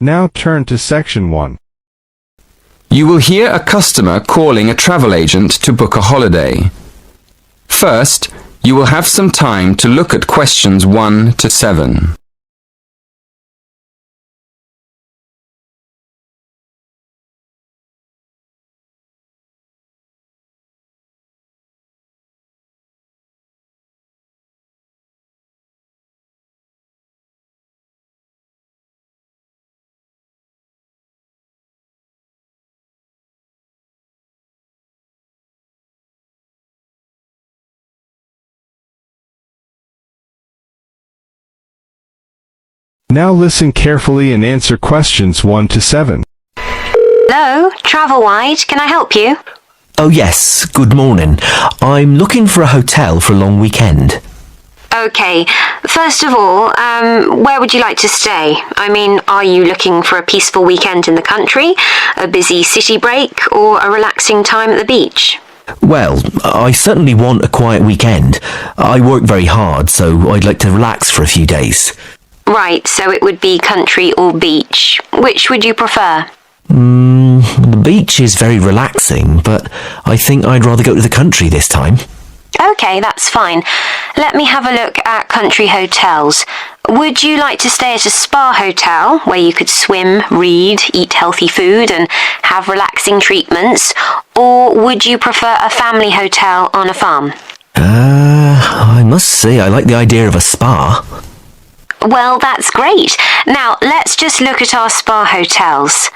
Now turn to section 1. You will hear a customer calling a travel agent to book a holiday. First, you will have some time to look at questions 1 to 7. Now listen carefully and answer questions 1 to 7. Hello, Travelwide, can I help you? Oh yes, good morning. I'm looking for a hotel for a long weekend. Okay, first of all, where would you like to stay? I mean, are you looking for a peaceful weekend in the country, a busy city break, or a relaxing time at the beach? Well, I certainly want a quiet weekend. I work very hard, so I'd like to relax for a few days. Right, so it would be country or beach. Which would you prefer? The beach is very relaxing, but I think I'd rather go to the country this time. Okay, that's fine. Let me have a look at country hotels. Would you like to stay at a spa hotel where you could swim, read, eat healthy food and have relaxing treatments? Or would you prefer a family hotel on a farm? I must say I like the idea of a spa. Well, that's great. Now, let's just look at our spa hotels.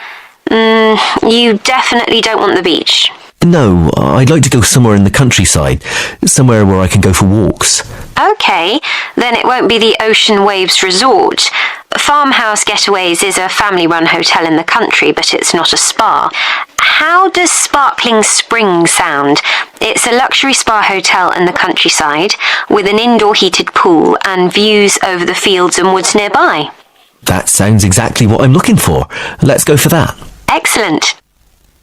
You definitely don't want the beach. No, I'd like to go somewhere in the countryside, somewhere where I can go for walks. Okay, then it won't be the Ocean Waves Resort. Farmhouse Getaways is a family-run hotel in the country, but it's not a spa. How does Sparkling Springs sound? It's a luxury spa hotel in the countryside with an indoor heated pool and views over the fields and woods nearby. That sounds exactly what I'm looking for. Let's go for that. Excellent.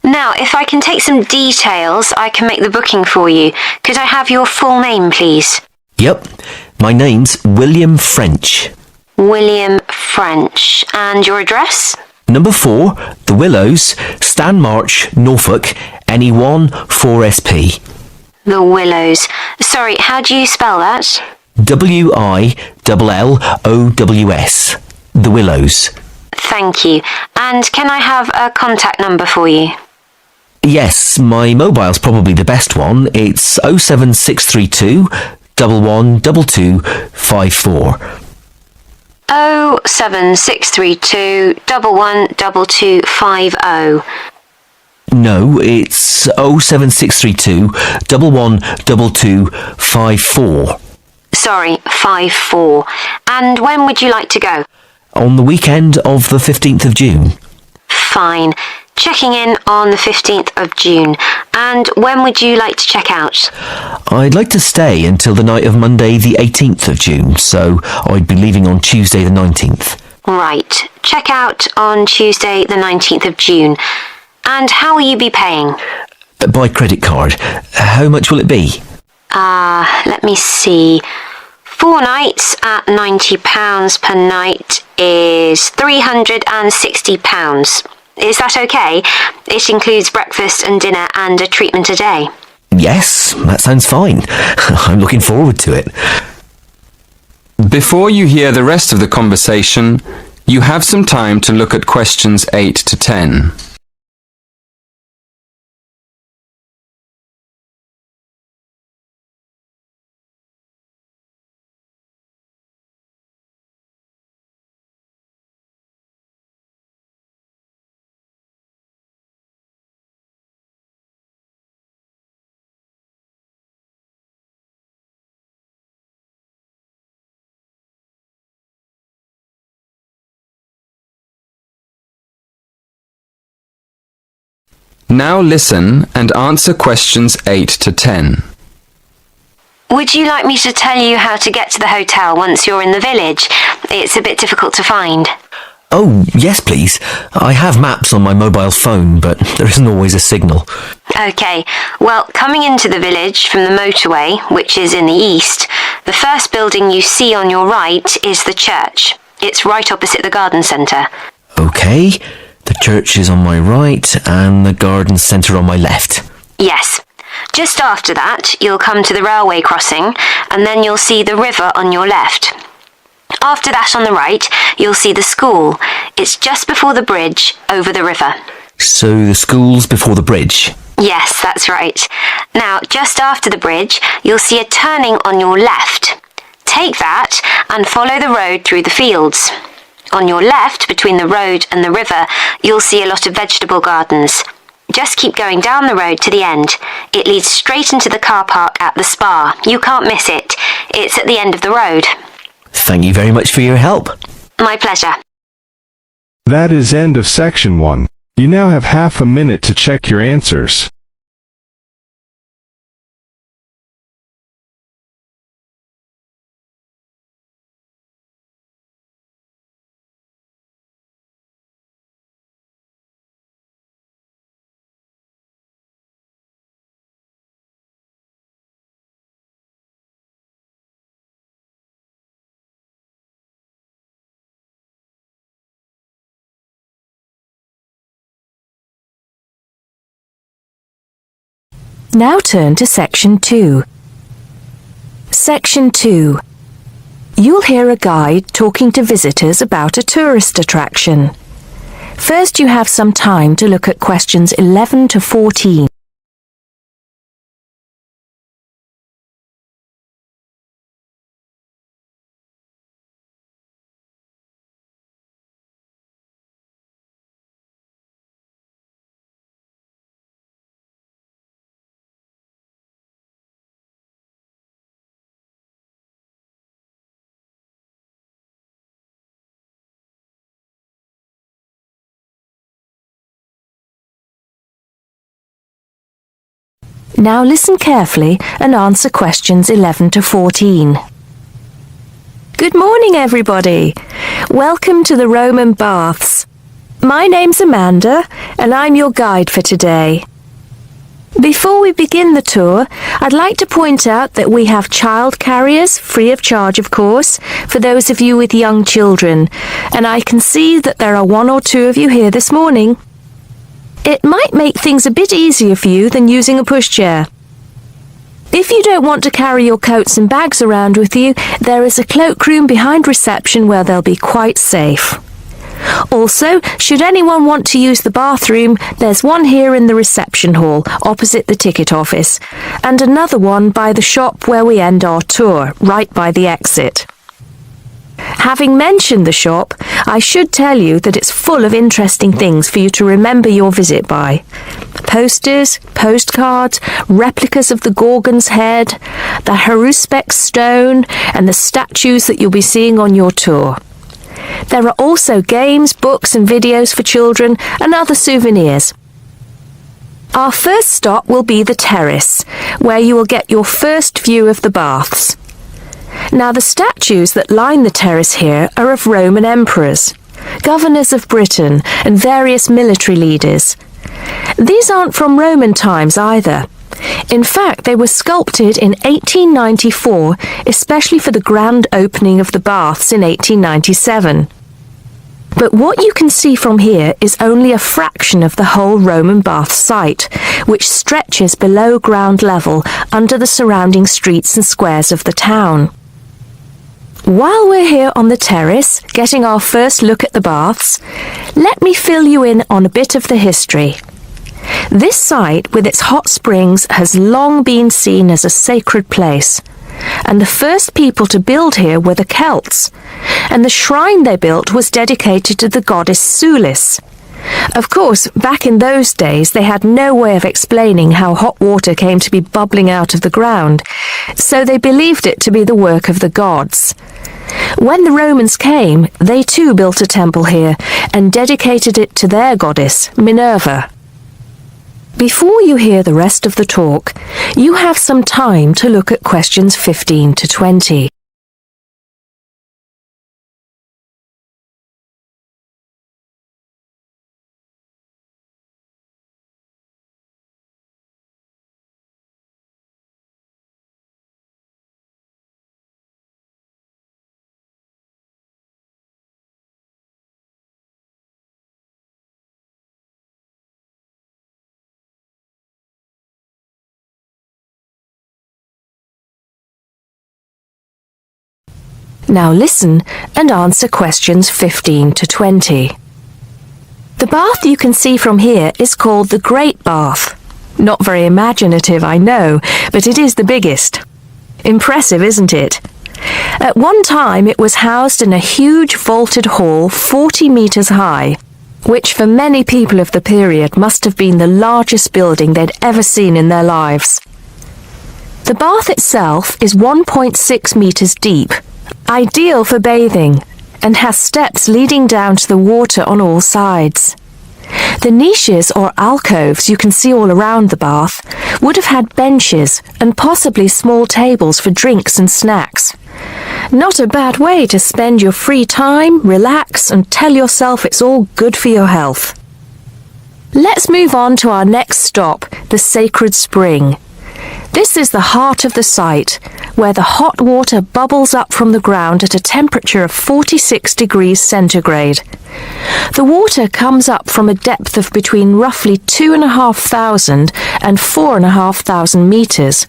Now, if I can take some details, I can make the booking for you. Could I have your full name, please? Yep, my name's William French. William French. And your address? Number 4, The Willows, Stanmarch, Norfolk, NE1 4SP. The Willows. Sorry, how do you spell that? WILLOWS. The Willows. Thank you. And can I have a contact number for you? Yes, my mobile's probably the best one. It's 07632 112254. 07632 112250. No, it's 07632 112254. Sorry, 54. And when would you like to go? On the weekend of the 15th of June. Fine. Checking in on the 15th of June. And when would you like to check out? I'd like to stay until the night of Monday the 18th of June, so I'd be leaving on Tuesday the 19th. Right. Check out on Tuesday the 19th of June. And how will you be paying? By credit card. How much will it be? Let me see. 4 nights at £90 per night is £360. Is that okay? It includes breakfast and dinner and a treatment a day. Yes, that sounds fine. I'm looking forward to it. Before you hear the rest of the conversation, you have some time to look at questions 8 to 10. Now listen and answer questions 8 to 10. Would you like me to tell you how to get to the hotel once you're in the village? It's a bit difficult to find. Oh, yes please. I have maps on my mobile phone, but there isn't always a signal. Okay, well, coming into the village from the motorway, which is in the east, the first building you see on your right is the church. It's right opposite the garden centre. Okay, the church is on my right and the garden centre on my left. Yes. Just after that, you'll come to the railway crossing, and then you'll see the river on your left. After that on the right, you'll see the school. It's just before the bridge over the river. So the school's before the bridge? Yes, that's right. Now, just after the bridge, you'll see a turning on your left. Take that and follow the road through the fields. On your left, between the road and the river, you'll see a lot of vegetable gardens. Just keep going down the road to the end. It leads straight into the car park at the spa. You can't miss it. It's at the end of the road. Thank you very much for your help. My pleasure. That is end of section 1. You now have half a minute to check your answers. Now turn to Section 2. Section 2. You'll hear a guide talking to visitors about a tourist attraction. First, you have some time to look at questions 11 to 14. Now listen carefully and answer questions 11 to 14. Good morning, everybody. Welcome to the Roman Baths. My name's Amanda, and I'm your guide for today. Before we begin the tour, I'd like to point out that we have child carriers, free of charge of course, for those of you with young children, and I can see that there are 1 or 2 of you here this morning. It might make things a bit easier for you than using a pushchair. If you don't want to carry your coats and bags around with you, there is a cloakroom behind reception where they'll be quite safe. Also, should anyone want to use the bathroom, there's one here in the reception hall, opposite the ticket office, and another one by the shop where we end our tour, right by the exit. Having mentioned the shop, I should tell you that it's full of interesting things for you to remember your visit by. Posters, postcards, replicas of the Gorgon's head, the Haruspex stone, and the statues that you'll be seeing on your tour. There are also games, books and videos for children and other souvenirs. Our first stop will be the terrace, where you will get your first view of the baths. Now, the statues that line the terrace here are of Roman emperors, governors of Britain, and various military leaders. These aren't from Roman times either. In fact, they were sculpted in 1894, especially for the grand opening of the baths in 1897. But what you can see from here is only a fraction of the whole Roman bath site, which stretches below ground level under the surrounding streets and squares of the town. While we're here on the terrace, getting our first look at the baths, let me fill you in on a bit of the history. This site, with its hot springs, has long been seen as a sacred place, and the first people to build here were the Celts, and the shrine they built was dedicated to the goddess Sulis. Of course, back in those days they had no way of explaining how hot water came to be bubbling out of the ground, so they believed it to be the work of the gods. When the Romans came, they too built a temple here and dedicated it to their goddess, Minerva. Before you hear the rest of the talk, you have some time to look at questions 15 to 20. Now listen and answer questions 15 to 20. The bath you can see from here is called the Great Bath. Not very imaginative, I know, but it is the biggest. Impressive, isn't it? At one time it was housed in a huge vaulted hall 40 metres high, which for many people of the period must have been the largest building they'd ever seen in their lives. The bath itself is 1.6 metres deep, ideal for bathing, and has steps leading down to the water on all sides. The niches or alcoves you can see all around the bath would have had benches and possibly small tables for drinks and snacks. Not a bad way to spend your free time, relax, and tell yourself it's all good for your health. Let's move on to our next stop, the Sacred Spring. This is the heart of the site, where the hot water bubbles up from the ground at a temperature of 46 degrees centigrade. The water comes up from a depth of between roughly 2,500 and 4,500 metres,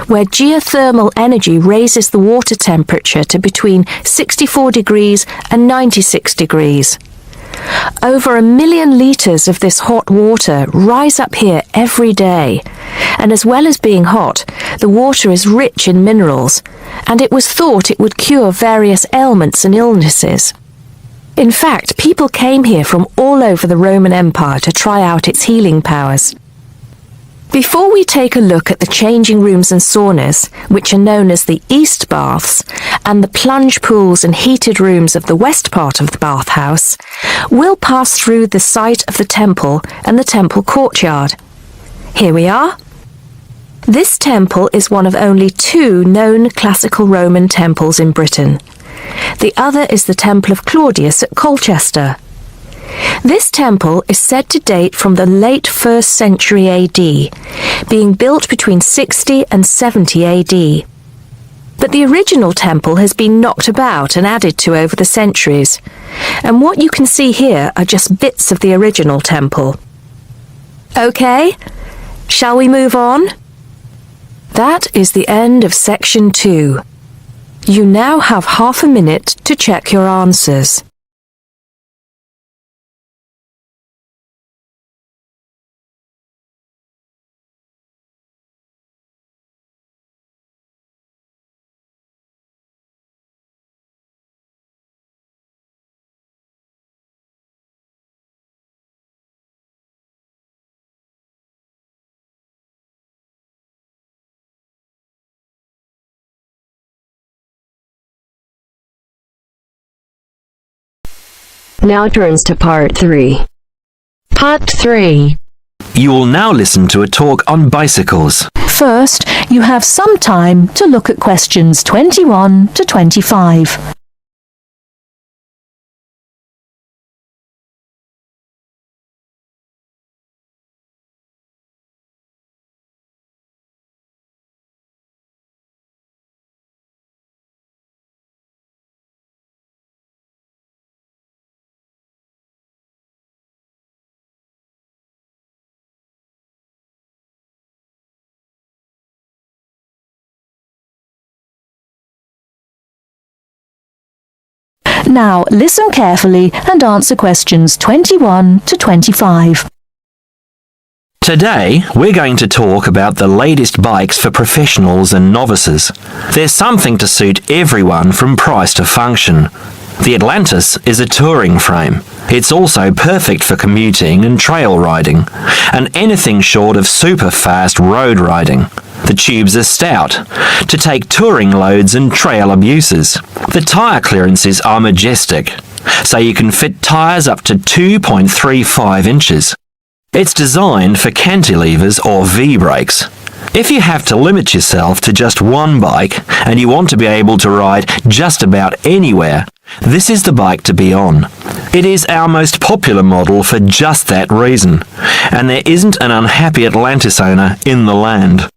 where geothermal energy raises the water temperature to between 64 degrees and 96 degrees. Over 1 million litres of this hot water rise up here every day, and as well as being hot, the water is rich in minerals, and it was thought it would cure various ailments and illnesses. In fact, people came here from all over the Roman Empire to try out its healing powers. Before we take a look at the changing rooms and saunas, which are known as the East Baths, and the plunge pools and heated rooms of the west part of the bathhouse, we'll pass through the site of the temple and the temple courtyard. Here we are. This temple is one of only 2 known classical Roman temples in Britain. The other is the Temple of Claudius at Colchester. This temple is said to date from the late 1st century AD, being built between 60 and 70 AD. But the original temple has been knocked about and added to over the centuries, and what you can see here are just bits of the original temple. Okay, shall we move on? That is the end of section 2. You now have half a minute to check your answers. Now turns to part 3. Part 3. You will now listen to a talk on bicycles. First, you have some time to look at questions 21 to 25. Now listen carefully and answer questions 21 to 25. Today, we're going to talk about the latest bikes for professionals and novices. There's something to suit everyone from price to function. The Atlantis is a touring frame. It's also perfect for commuting and trail riding, and anything short of super fast road riding. The tubes are stout, to take touring loads and trail abuses. The tyre clearances are majestic, so you can fit tyres up to 2.35 inches. It's designed for cantilevers or V-brakes. If you have to limit yourself to just one bike and you want to be able to ride just about anywhere, this is the bike to be on. It is our most popular model for just that reason, and there isn't an unhappy Atlantis owner in the land.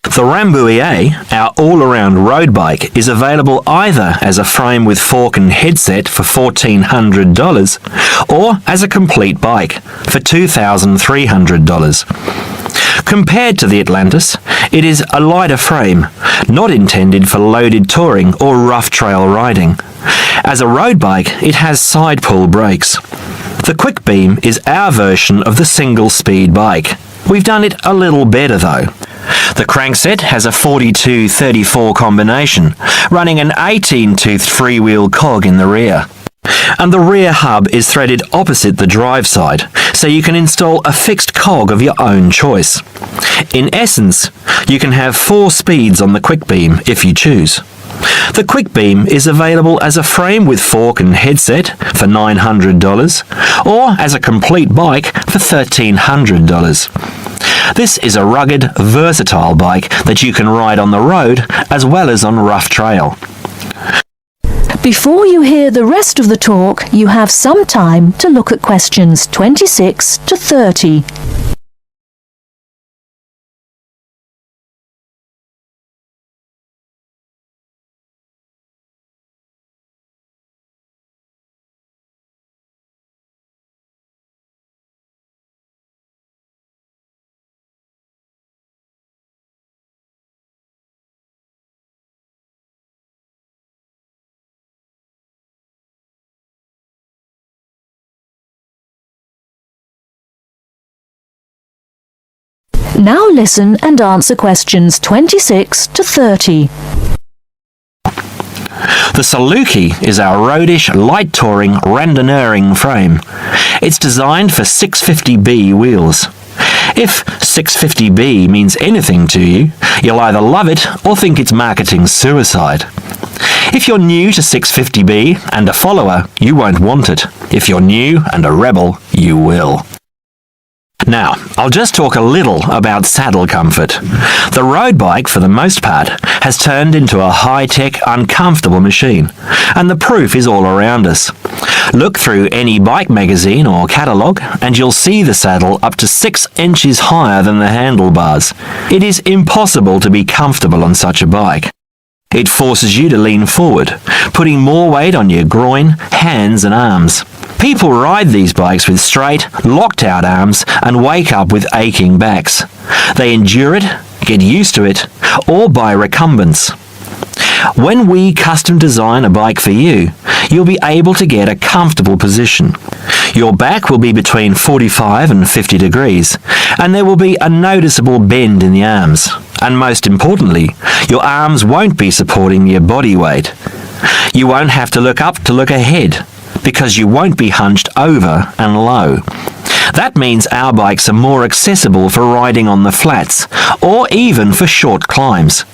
The Rambouillet, our all-around road bike, is available either as a frame with fork and headset for $1,400 or as a complete bike for $2,300. Compared to the Atlantis, it is a lighter frame, not intended for loaded touring or rough trail riding. As a road bike, it has side pull brakes. The Quick Beam is our version of the single-speed bike. We've done it a little better though. The crankset has a 42-34 combination, running an 18-toothed freewheel cog in the rear. And the rear hub is threaded opposite the drive side, so you can install a fixed cog of your own choice. In essence, you can have 4 speeds on the Quick Beam if you choose. The Quick Beam is available as a frame with fork and headset for $900, or as a complete bike for $1,300. This is a rugged, versatile bike that you can ride on the road as well as on rough trail. Before you hear the rest of the talk, you have some time to look at questions 26 to 30. Now listen and answer questions 26 to 30. The Saluki is our roadish, light touring, randonneuring frame. It's designed for 650B wheels. If 650B means anything to you, you'll either love it or think it's marketing suicide. If you're new to 650B and a follower, you won't want it. If you're new and a rebel, you will. Now, I'll just talk a little about saddle comfort. The road bike, for the most part, has turned into a high-tech, uncomfortable machine, and the proof is all around us. Look through any bike magazine or catalogue, and you'll see the saddle up to 6 inches higher than the handlebars. It is impossible to be comfortable on such a bike. It forces you to lean forward, putting more weight on your groin, hands and arms. People ride these bikes with straight, locked-out arms and wake up with aching backs. They endure it, get used to it, or buy recumbents. When we custom design a bike for you, you'll be able to get a comfortable position. Your back will be between 45 and 50 degrees, and there will be a noticeable bend in the arms. And most importantly, your arms won't be supporting your body weight. You won't have to look up to look ahead, because you won't be hunched over and low. That means our bikes are more accessible for riding on the flats, or even for short climbs.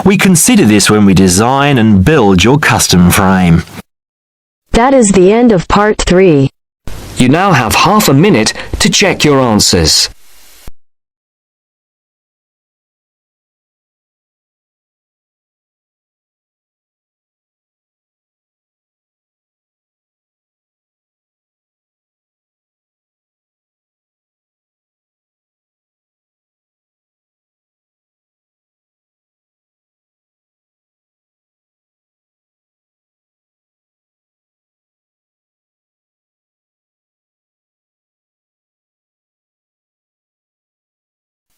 We consider this when we design and build your custom frame. That is the end of part 3. You now have half a minute to check your answers.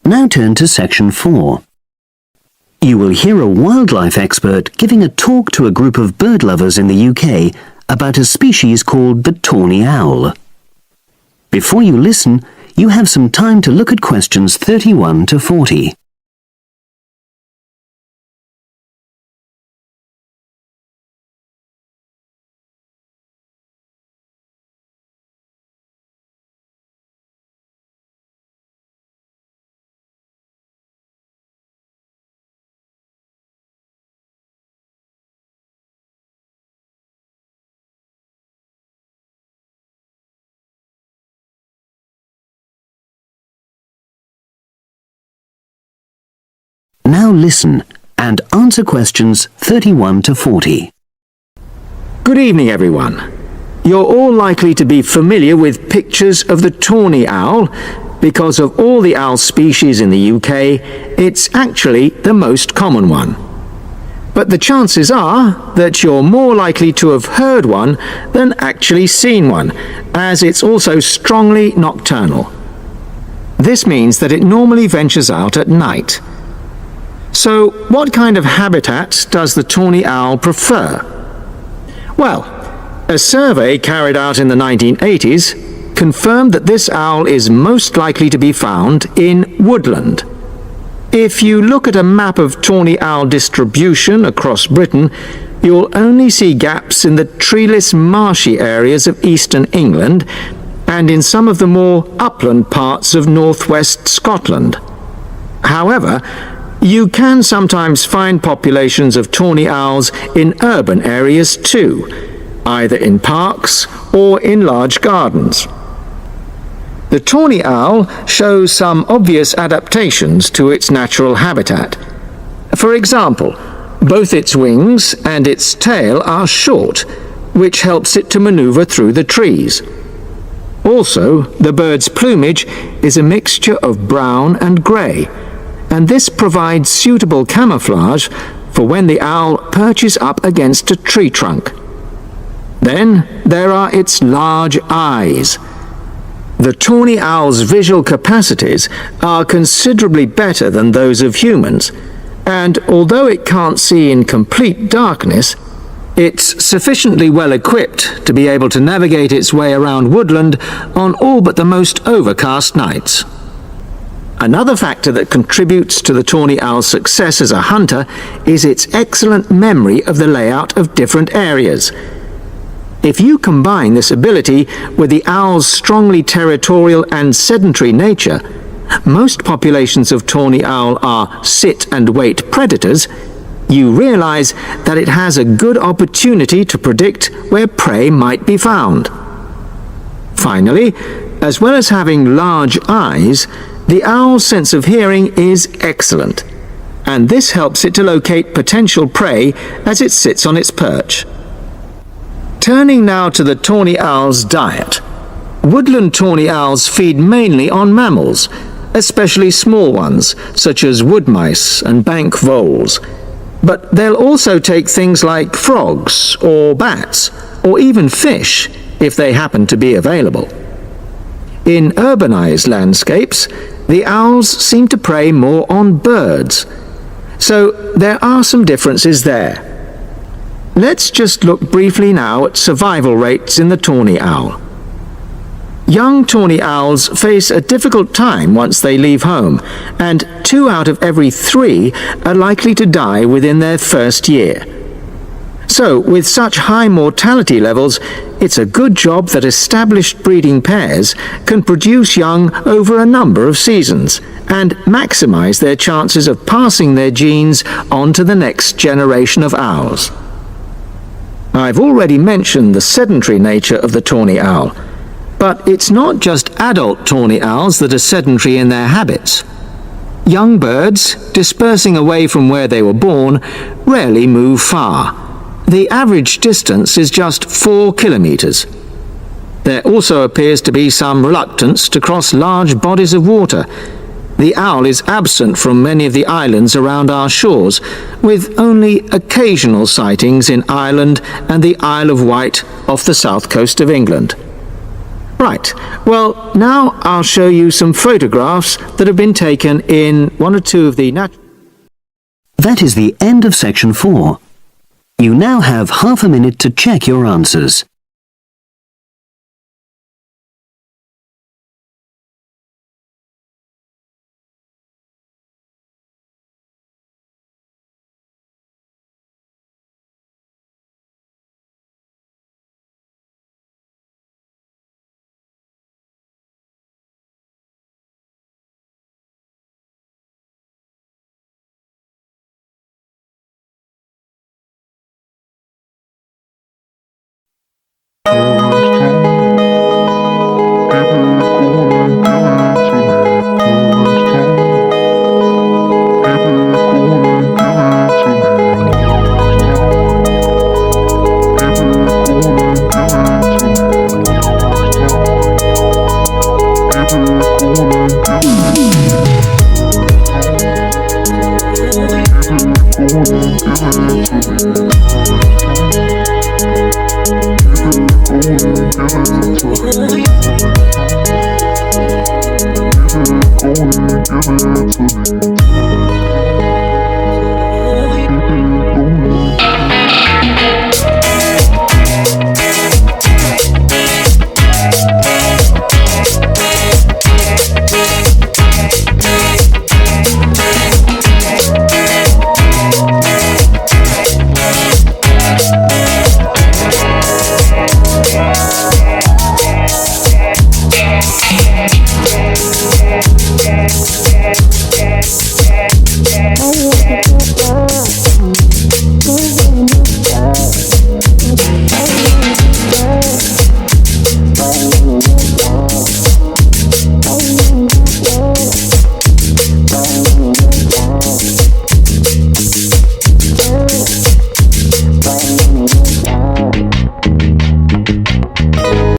Now turn to section 4. You will hear a wildlife expert giving a talk to a group of bird lovers in the UK about a species called the tawny owl. Before you listen, you have some time to look at questions 31 to 40. Now listen and answer questions 31 to 40. Good evening, everyone. You're all likely to be familiar with pictures of the tawny owl. Because of all the owl species in the UK, it's actually the most common one. But the chances are that you're more likely to have heard one than actually seen one, as it's also strongly nocturnal. This means that it normally ventures out at night. So, what kind of habitat does the tawny owl prefer? Well, a survey carried out in the 1980s confirmed that this owl is most likely to be found in woodland. If you look at a map of tawny owl distribution across Britain, you'll only see gaps in the treeless marshy areas of eastern England and in some of the more upland parts of northwest Scotland. However, you can sometimes find populations of tawny owls in urban areas too, either in parks or in large gardens. The tawny owl shows some obvious adaptations to its natural habitat. For example, both its wings and its tail are short, which helps it to maneuver through the trees. Also, the bird's plumage is a mixture of brown and grey, and this provides suitable camouflage for when the owl perches up against a tree trunk. Then there are its large eyes. The tawny owl's visual capacities are considerably better than those of humans, and although it can't see in complete darkness, it's sufficiently well equipped to be able to navigate its way around woodland on all but the most overcast nights. Another factor that contributes to the tawny owl's success as a hunter is its excellent memory of the layout of different areas. If you combine this ability with the owl's strongly territorial and sedentary nature, most populations of tawny owl are sit-and-wait predators, you realize that it has a good opportunity to predict where prey might be found. Finally, as well as having large eyes, the owl's sense of hearing is excellent, and this helps it to locate potential prey as it sits on its perch. Turning now to the tawny owl's diet. Woodland tawny owls feed mainly on mammals, especially small ones, such as wood mice and bank voles. But they'll also take things like frogs or bats, or even fish, if they happen to be available. In urbanized landscapes, the owls seem to prey more on birds, so there are some differences there. Let's just look briefly now at survival rates in the tawny owl. Young tawny owls face a difficult time once they leave home, and 2 out of every 3 are likely to die within their first year. So, with such high mortality levels, it's a good job that established breeding pairs can produce young over a number of seasons and maximize their chances of passing their genes on to the next generation of owls. I've already mentioned the sedentary nature of the tawny owl, but it's not just adult tawny owls that are sedentary in their habits. Young birds, dispersing away from where they were born, rarely move far. The average distance is just 4 kilometers. There also appears to be some reluctance to cross large bodies of water. The owl is absent from many of the islands around our shores, with only occasional sightings in Ireland and the Isle of Wight off the south coast of England. Right, well, now I'll show you some photographs that have been taken in 1 or 2 of the natural... That is the end of section 4. You now have half a minute to check your answers.